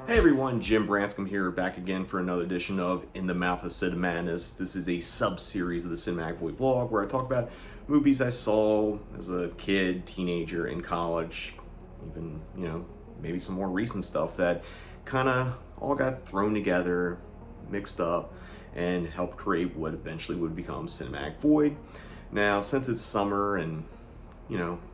Hey everyone, Jim Branscombe here, back again for another edition of In the Mouth of Cinemadness. This is a sub-series of the Cinematic Void vlog where I talk about movies I saw as a kid, teenager, in college, even, maybe some more recent stuff that kind of all got thrown together, mixed up, and helped create what eventually would become Cinematic Void. Now, since it's summer and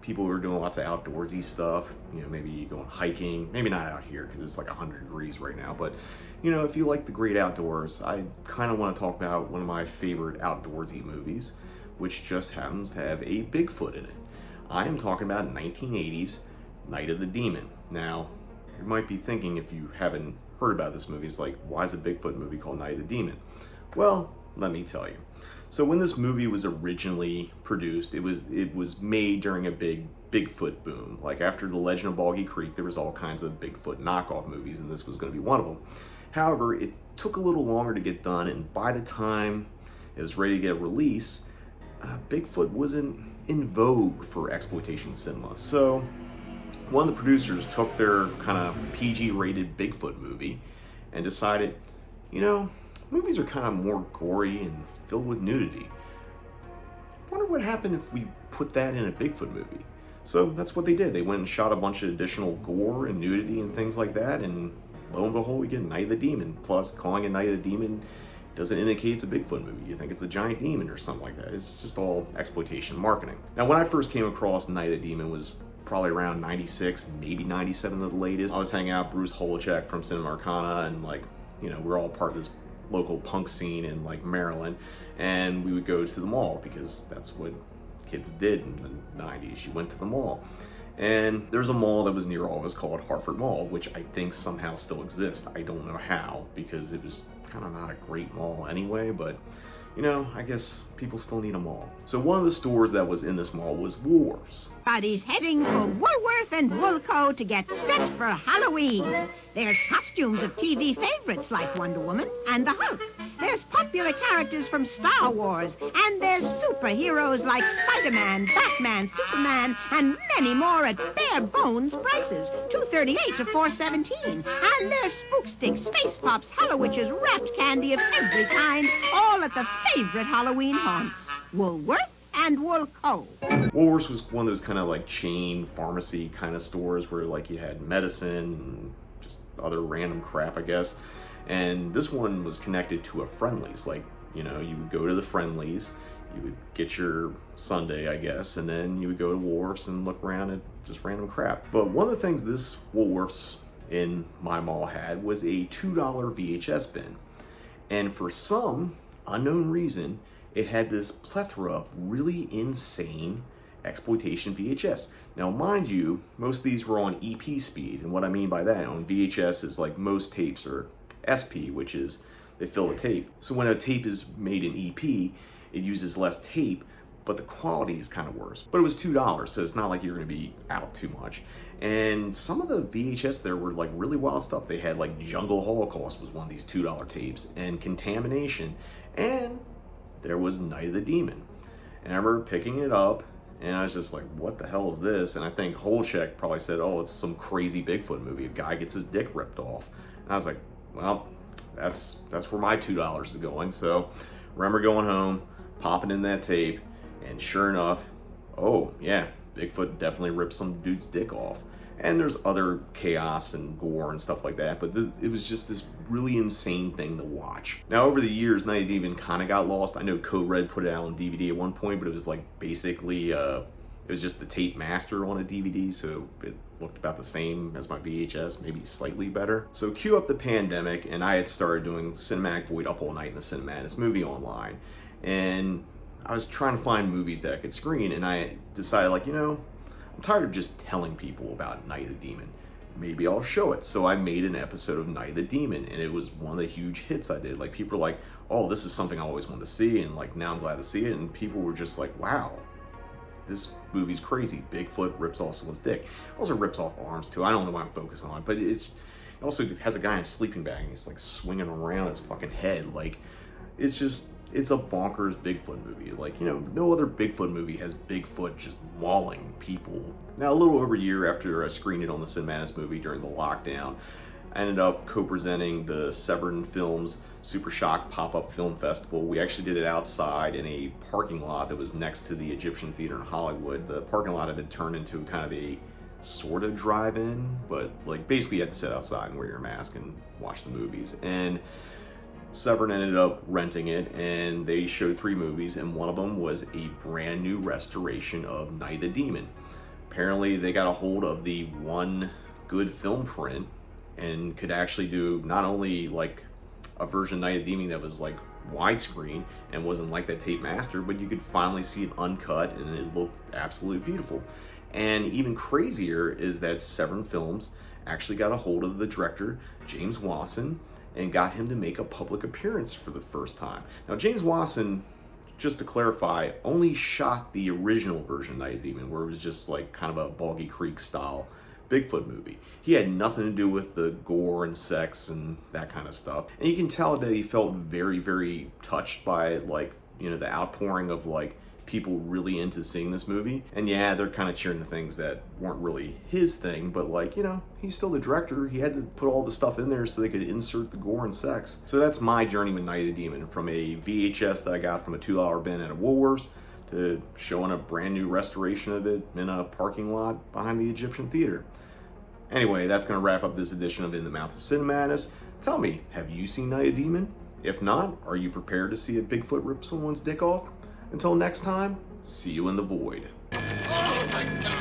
people are doing lots of outdoorsy stuff, maybe going hiking, maybe not out here because it's like 100 degrees right now, but if you like the great outdoors, I kind of want to talk about one of my favorite outdoorsy movies, which just happens to have a Bigfoot in it. I am talking about 1980's Night of the Demon. Now, you might be thinking, if you haven't heard about this movie, it's like, why is a Bigfoot movie called Night of the Demon? Well, let me tell you. So when this movie was originally produced, it was made during a big Bigfoot boom. Like after The Legend of Boggy Creek, there was all kinds of Bigfoot knockoff movies, and this was going to be one of them. However, it took a little longer to get done, and by the time it was ready to get released, Bigfoot wasn't in vogue for exploitation cinema. So one of the producers took their kind of PG-rated Bigfoot movie and decided, movies are kind of more gory and filled with nudity. Wonder what happened if we put that in a Bigfoot movie. So that's what they did. They went and shot a bunch of additional gore and nudity and things like that, and lo and behold, we get Night of the Demon. Plus, calling it Night of the Demon doesn't indicate it's a Bigfoot movie. You think it's a giant demon or something like that. It's just all exploitation marketing. Now, when I first came across Night of the Demon was probably around 96, maybe 97 at the latest. I was hanging out with Bruce Holacek from Cinema Arcana, and we're all part of this local punk scene in Maryland, and we would go to the mall because that's what kids did in the 90s. You went to the mall, and there's a mall that was near all of us called Hartford Mall, which I think somehow still exists. I don't know how, because it was kind of not a great mall anyway, but I guess people still need a mall. So one of the stores that was in this mall was Woolworth's. Everybody's heading for Woolworth and Woolco to get set for Halloween. There's costumes of TV favorites like Wonder Woman and the Hulk. There's popular characters from Star Wars, and there's superheroes like Spider-Man, Batman, Superman, and many more at bare bones prices, $2.38 to $4.17. And there's spook sticks, face pops, Hallowitches, wrapped candy of every kind, all at the favorite Halloween haunts, Woolworth and Woolco. Woolworths was one of those kind of like chain pharmacy kind of stores where you had medicine and just other random crap, I guess. And this one was connected to a Friendly's. You would go to the Friendly's, you would get your Sunday, I guess, and then you would go to Woolworths and look around at just random crap. But one of the things this Woolworths in my mall had was a $2 VHS bin. And for some unknown reason, it had this plethora of really insane exploitation VHS. Now, mind you, most of these were on EP speed, and what I mean by that on VHS is most tapes are SP, which is they fill a tape. So when a tape is made in EP, it uses less tape, but the quality is kind of worse. But it was $2, so it's not like you're going to be out too much. And some of the VHS there were really wild stuff. They had Jungle Holocaust was one of these $2 tapes, and Contamination, and there was Night of the Demon. And I remember picking it up, and I was just like, what the hell is this? And I think Holacek probably said, oh, it's some crazy Bigfoot movie. A guy gets his dick ripped off. And I was like, well, that's where my $2 is going. So I remember going home, popping in that tape, and sure enough, oh yeah, Bigfoot definitely ripped some dude's dick off. And there's other chaos and gore and stuff like that, but it was just this really insane thing to watch. Now, over the years, Night of the Demon kind of got lost. I know Code Red put it out on DVD at one point, but it was basically, it was just the tape master on a DVD, so it looked about the same as my VHS, maybe slightly better. So cue up the pandemic, and I had started doing Cinematic Void Up All Night in the Cinemadness movie online, and I was trying to find movies that I could screen, and I decided, I'm tired of just telling people about Night of the Demon. Maybe I'll show it. So I made an episode of Night of the Demon, and it was one of the huge hits I did. People were like, oh, this is something I always wanted to see, and now I'm glad to see it. And people were just like, wow, this movie's crazy. Bigfoot rips off someone's dick. Also rips off arms too. I don't know why I'm focusing on it, but it also has a guy in a sleeping bag, and he's swinging around his fucking head. It's a bonkers Bigfoot movie. No other Bigfoot movie has Bigfoot just mauling people. Now, a little over a year after I screened it on the Cinemadness movie during the lockdown, I ended up co-presenting the Severn Films Super Shock Pop-Up Film Festival. We actually did it outside in a parking lot that was next to the Egyptian Theater in Hollywood. The parking lot had been turned into kind of a sort of drive-in, but like basically you had to sit outside and wear your mask and watch the movies. And Severn ended up renting it, and they showed 3 movies, and one of them was a brand new restoration of Night of the Demon. Apparently they got a hold of the one good film print and could actually do not only like a version of Night of the Demon that was like widescreen and wasn't like that tape master, but you could finally see it uncut and it looked absolutely beautiful. And even crazier is that Severn Films actually got a hold of the director, James Wasson, and got him to make a public appearance for the first time. Now, James Wasson, just to clarify, only shot the original version of Night of the Demon, where it was just like kind of a Boggy Creek style Bigfoot movie. He had nothing to do with the gore and sex and that kind of stuff. And you can tell that he felt very, very touched by like, you know, the outpouring of like people really into seeing this movie. And yeah, they're kind of cheering the things that weren't really his thing, but like, you know, he's still the director. He had to put all the stuff in there so they could insert the gore and sex. So that's my journey with Night of the Demon, from a VHS that I got from a $2 bin at a Woolworths to showing a brand new restoration of it in a parking lot behind the Egyptian Theater. Anyway, that's going to wrap up this edition of In the Mouth of Cinemadness. Tell me, have you seen Night of the Demon? If not, are you prepared to see a Bigfoot rip someone's dick off? Until next time, see you in the void. Oh my God!